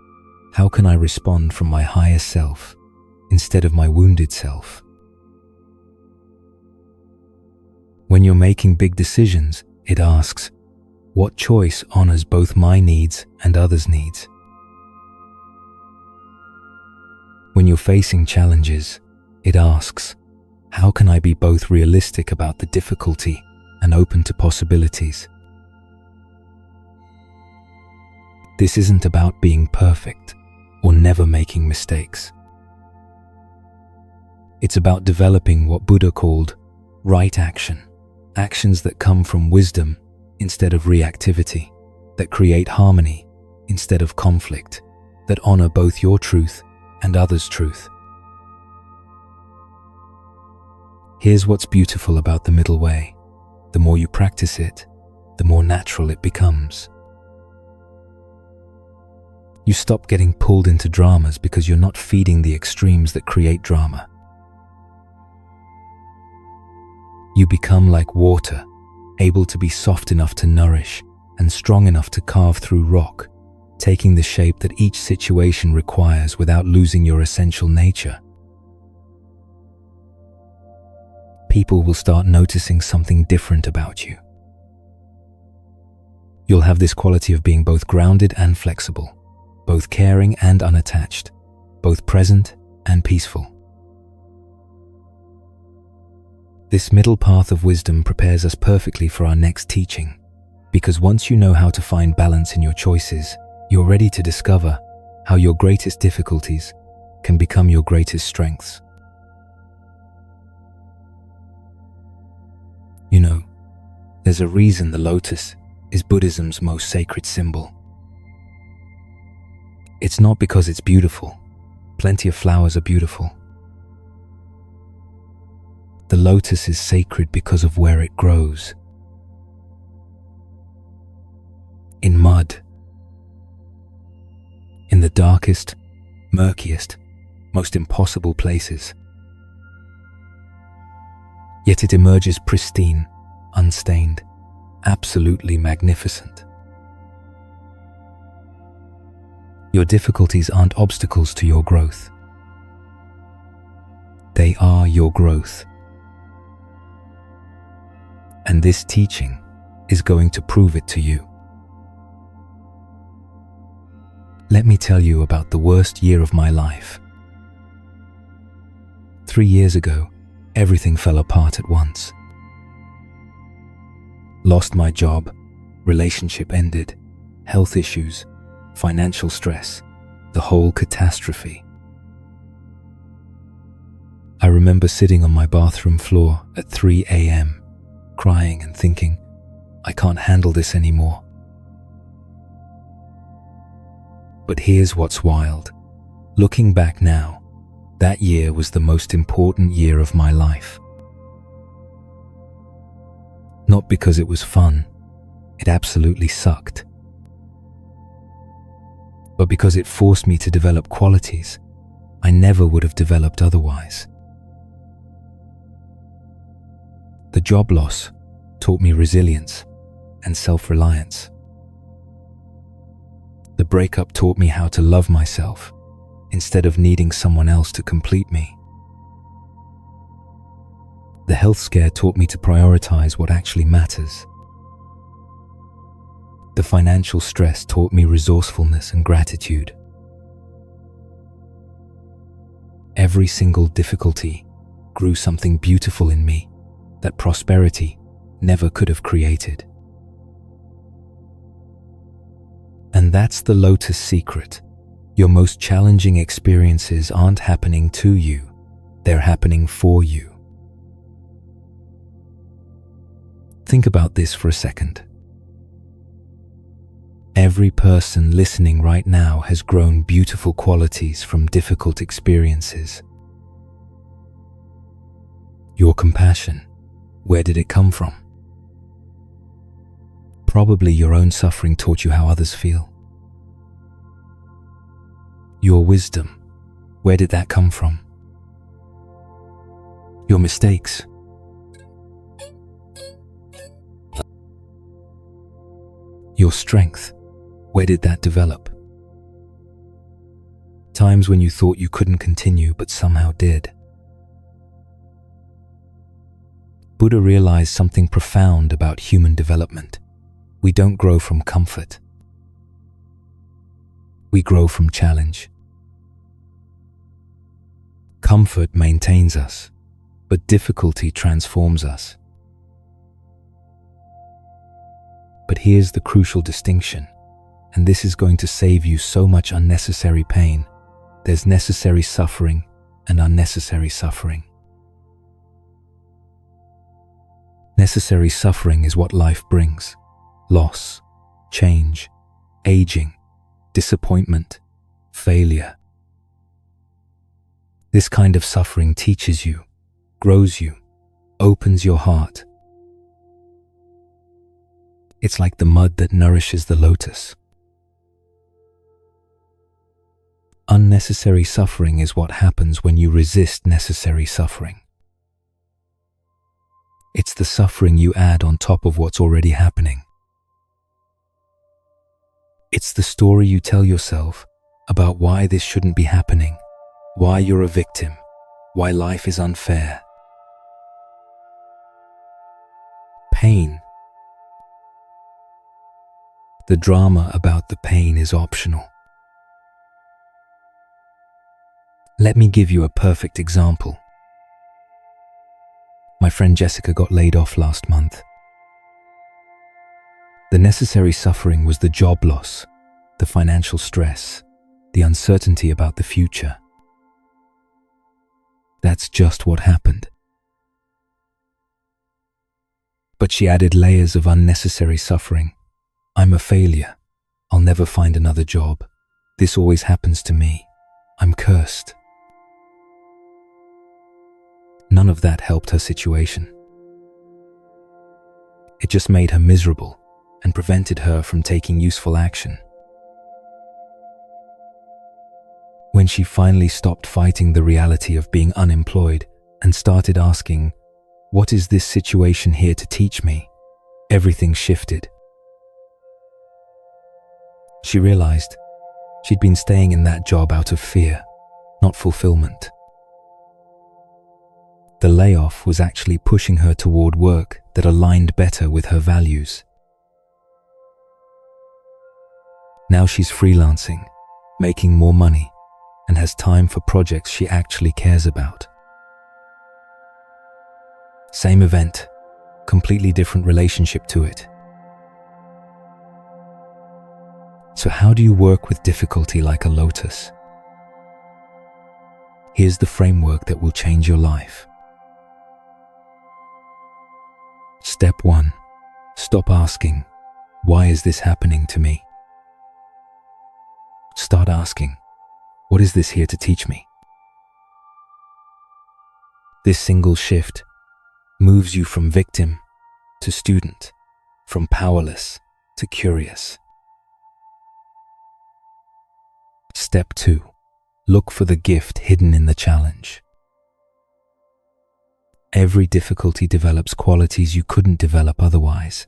how can I respond from my higher self instead of my wounded self? When you're making big decisions, it asks, what choice honors both my needs and others' needs? When you're facing challenges, it asks, how can I be both realistic about the difficulty and open to possibilities? This isn't about being perfect or never making mistakes. It's about developing what Buddha called right action, actions that come from wisdom instead of reactivity, that create harmony instead of conflict, that honor both your truth and others' truth. Here's what's beautiful about the middle way. The more you practice it, the more natural it becomes. You stop getting pulled into dramas because you're not feeding the extremes that create drama. You become like water, able to be soft enough to nourish and strong enough to carve through rock, taking the shape that each situation requires without losing your essential nature. People will start noticing something different about you. You'll have this quality of being both grounded and flexible, both caring and unattached, both present and peaceful. This middle path of wisdom prepares us perfectly for our next teaching, because once you know how to find balance in your choices, you're ready to discover how your greatest difficulties can become your greatest strengths. You know, there's a reason the lotus is Buddhism's most sacred symbol. It's not because it's beautiful. Plenty of flowers are beautiful. The lotus is sacred because of where it grows. In mud. In the darkest, murkiest, most impossible places. Yet it emerges pristine, unstained, absolutely magnificent. Your difficulties aren't obstacles to your growth. They are your growth. And this teaching is going to prove it to you. Let me tell you about the worst year of my life. 3 years ago, everything fell apart at once. Lost my job, relationship ended, health issues, financial stress, the whole catastrophe. I remember sitting on my bathroom floor at 3 a.m., crying and thinking, I can't handle this anymore. But here's what's wild. Looking back now, that year was the most important year of my life. Not because it was fun, it absolutely sucked, but because it forced me to develop qualities I never would have developed otherwise. The job loss taught me resilience and self-reliance. The breakup taught me how to love myself instead of needing someone else to complete me. The health scare taught me to prioritize what actually matters. The financial stress taught me resourcefulness and gratitude. Every single difficulty grew something beautiful in me that prosperity never could have created. And that's the lotus secret. Your most challenging experiences aren't happening to you, they're happening for you. Think about this for a second. Every person listening right now has grown beautiful qualities from difficult experiences. Your compassion, where did it come from? Probably your own suffering taught you how others feel. Your wisdom, where did that come from? your mistakes. Your strength, where did that develop? Times when you thought you couldn't continue but somehow did. Buddha realized something profound about human development. We don't grow from comfort. We grow from challenge. Comfort maintains us, but difficulty transforms us. But here's the crucial distinction, and this is going to save you so much unnecessary pain. There's necessary suffering and unnecessary suffering. Necessary suffering is what life brings: loss, change, aging, disappointment, failure. This kind of suffering teaches you, grows you, opens your heart. It's like the mud that nourishes the lotus. Unnecessary suffering is what happens when you resist necessary suffering. It's the suffering you add on top of what's already happening. It's the story you tell yourself about why this shouldn't be happening, why you're a victim, why life is unfair. Pain. The drama about the pain is optional. Let me give you a perfect example. My friend Jessica got laid off last month. The necessary suffering was the job loss, the financial stress, the uncertainty about the future. That's just what happened. But she added layers of unnecessary suffering. I'm a failure. I'll never find another job. This always happens to me. I'm cursed. None of that helped her situation. It just made her miserable and prevented her from taking useful action. When she finally stopped fighting the reality of being unemployed and started asking, "What is this situation here to teach me?" everything shifted. She realized she'd been staying in that job out of fear, not fulfillment. The layoff was actually pushing her toward work that aligned better with her values. Now she's freelancing, making more money, and has time for projects she actually cares about. Same event, completely different relationship to it. So how do you work with difficulty like a lotus? Here's the framework that will change your life. Step 1. Stop asking, "Why is this happening to me?" Start asking, "What is this here to teach me?" This single shift moves you from victim to student, from powerless to curious. Step 2. Look for the gift hidden in the challenge. Every difficulty develops qualities you couldn't develop otherwise.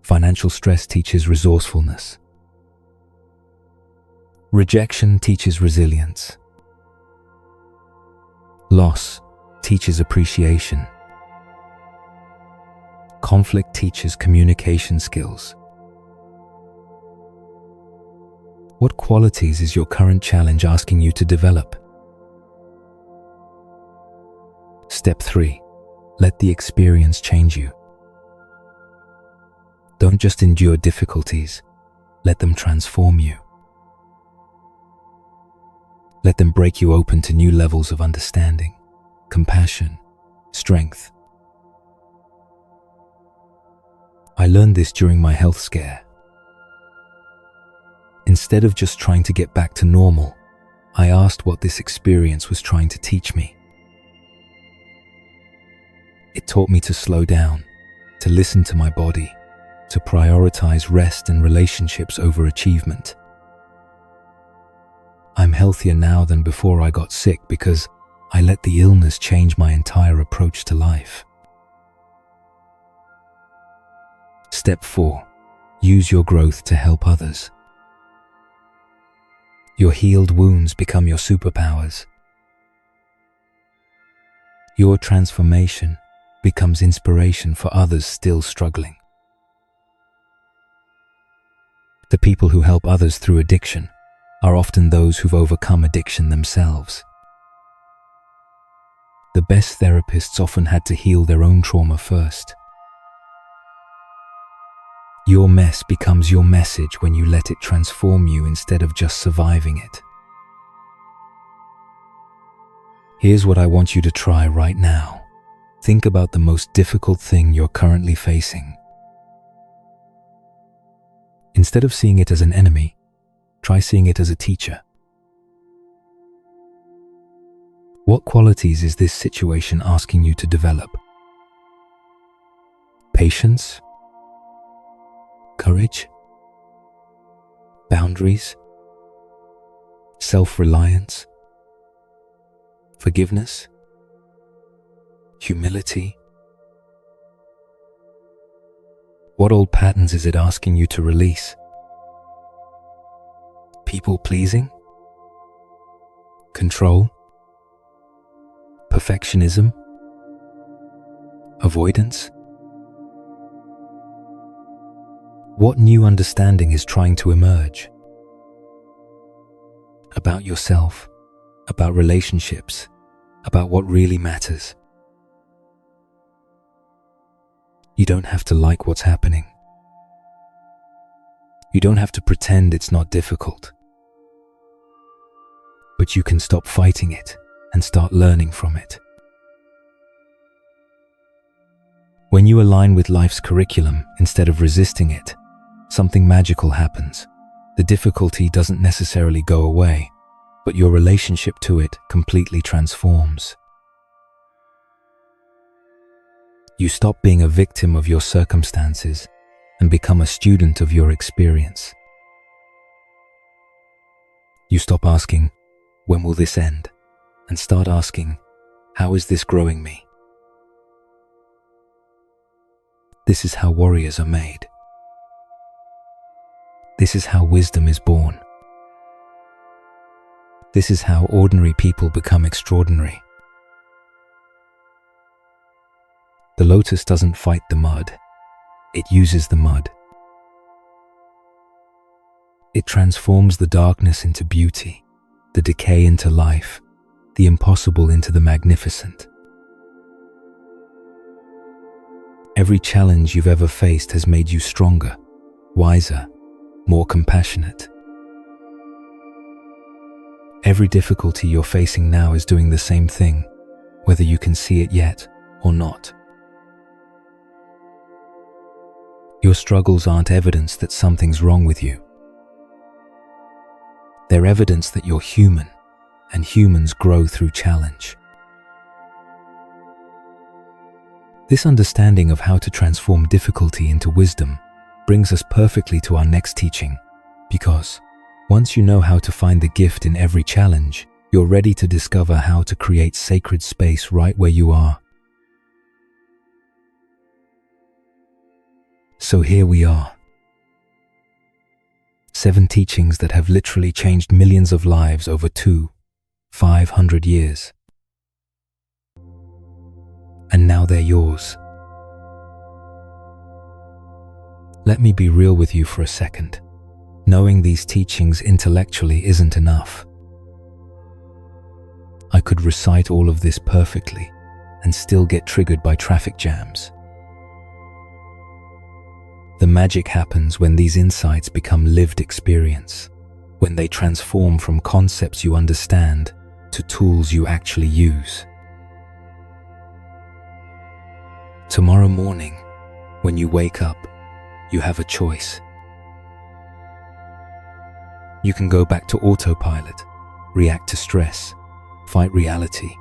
Financial stress teaches resourcefulness. Rejection teaches resilience. Loss teaches appreciation. Conflict teaches communication skills. What qualities is your current challenge asking you to develop? Step 3. Let the experience change you. Don't just endure difficulties, let them transform you. Let them break you open to new levels of understanding, compassion, strength. I learned this during my health scare. Instead of just trying to get back to normal, I asked what this experience was trying to teach me. It taught me to slow down, to listen to my body, to prioritize rest and relationships over achievement. I'm healthier now than before I got sick because I let the illness change my entire approach to life. Step 4. Use your growth to help others. Your healed wounds become your superpowers. Your transformation becomes inspiration for others still struggling. The people who help others through addiction are often those who've overcome addiction themselves. The best therapists often had to heal their own trauma first. Your mess becomes your message when you let it transform you instead of just surviving it. Here's what I want you to try right now. Think about the most difficult thing you're currently facing. Instead of seeing it as an enemy, try seeing it as a teacher. What qualities is this situation asking you to develop? Patience? Courage? Boundaries? Self-reliance? Forgiveness? Humility? What old patterns is it asking you to release? People-pleasing? Control? Perfectionism? Avoidance? What new understanding is trying to emerge? About yourself, about relationships, about what really matters. You don't have to like what's happening. You don't have to pretend it's not difficult. But you can stop fighting it and start learning from it. When you align with life's curriculum instead of resisting it, something magical happens. The difficulty doesn't necessarily go away, but your relationship to it completely transforms. You stop being a victim of your circumstances and become a student of your experience. You stop asking, "When will this end?" and start asking, "How is this growing me?" This is how warriors are made. This is how wisdom is born. This is how ordinary people become extraordinary. The lotus doesn't fight the mud, it uses the mud. It transforms the darkness into beauty, the decay into life, the impossible into the magnificent. Every challenge you've ever faced has made you stronger, wiser, more compassionate. Every difficulty you're facing now is doing the same thing, whether you can see it yet or not. Your struggles aren't evidence that something's wrong with you. They're evidence that you're human, and humans grow through challenge. This understanding of how to transform difficulty into wisdom brings us perfectly to our next teaching, because once you know how to find the gift in every challenge, you're ready to discover how to create sacred space right where you are. So here we are. 7 teachings that have literally changed millions of lives over 500 years. And now they're yours. Let me be real with you for a second. Knowing these teachings intellectually isn't enough. I could recite all of this perfectly and still get triggered by traffic jams. The magic happens when these insights become lived experience, when they transform from concepts you understand to tools you actually use. Tomorrow morning, when you wake up, you have a choice. You can go back to autopilot, react to stress, fight reality,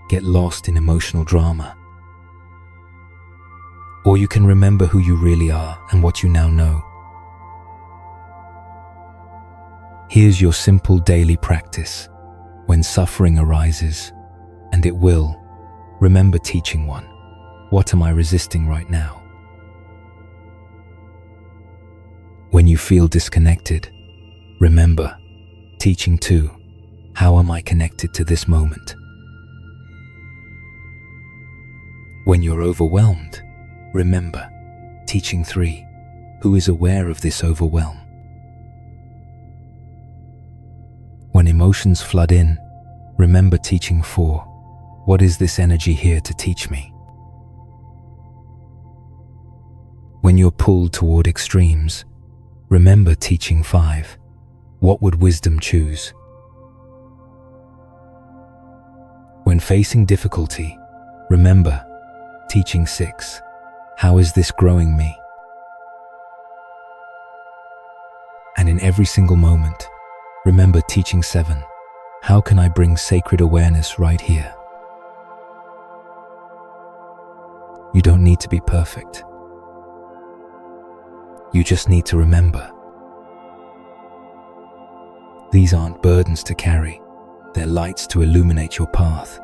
get lost in emotional drama. Or you can remember who you really are and what you now know. Here's your simple daily practice. When suffering arises, And it will. Remember teaching 1. What am I resisting right now? When you feel disconnected, remember teaching 2. How am I connected to this moment? When you're overwhelmed, remember teaching 3. Who is aware of this overwhelm? When emotions flood in, remember teaching 4. What is this energy here to teach me? When you're pulled toward extremes, remember teaching 5. What would wisdom choose? When facing difficulty, remember teaching 6. How is this growing me? And in every single moment, remember teaching 7. How can I bring sacred awareness right here? You don't need to be perfect. You just need to remember. These aren't burdens to carry. They're lights to illuminate your path.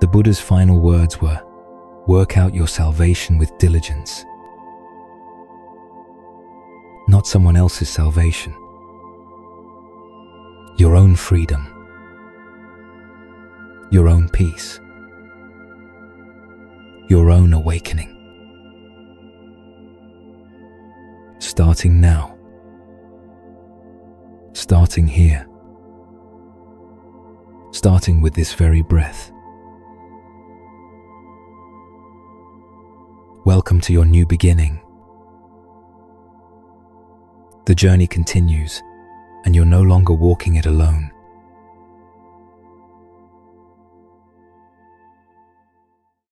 The Buddha's final words were, work out your salvation with diligence. Not someone else's salvation. Your own freedom. Your own peace. Your own awakening. Starting now. Starting here. Starting with this very breath. Welcome to your new beginning. The journey continues, and you're no longer walking it alone.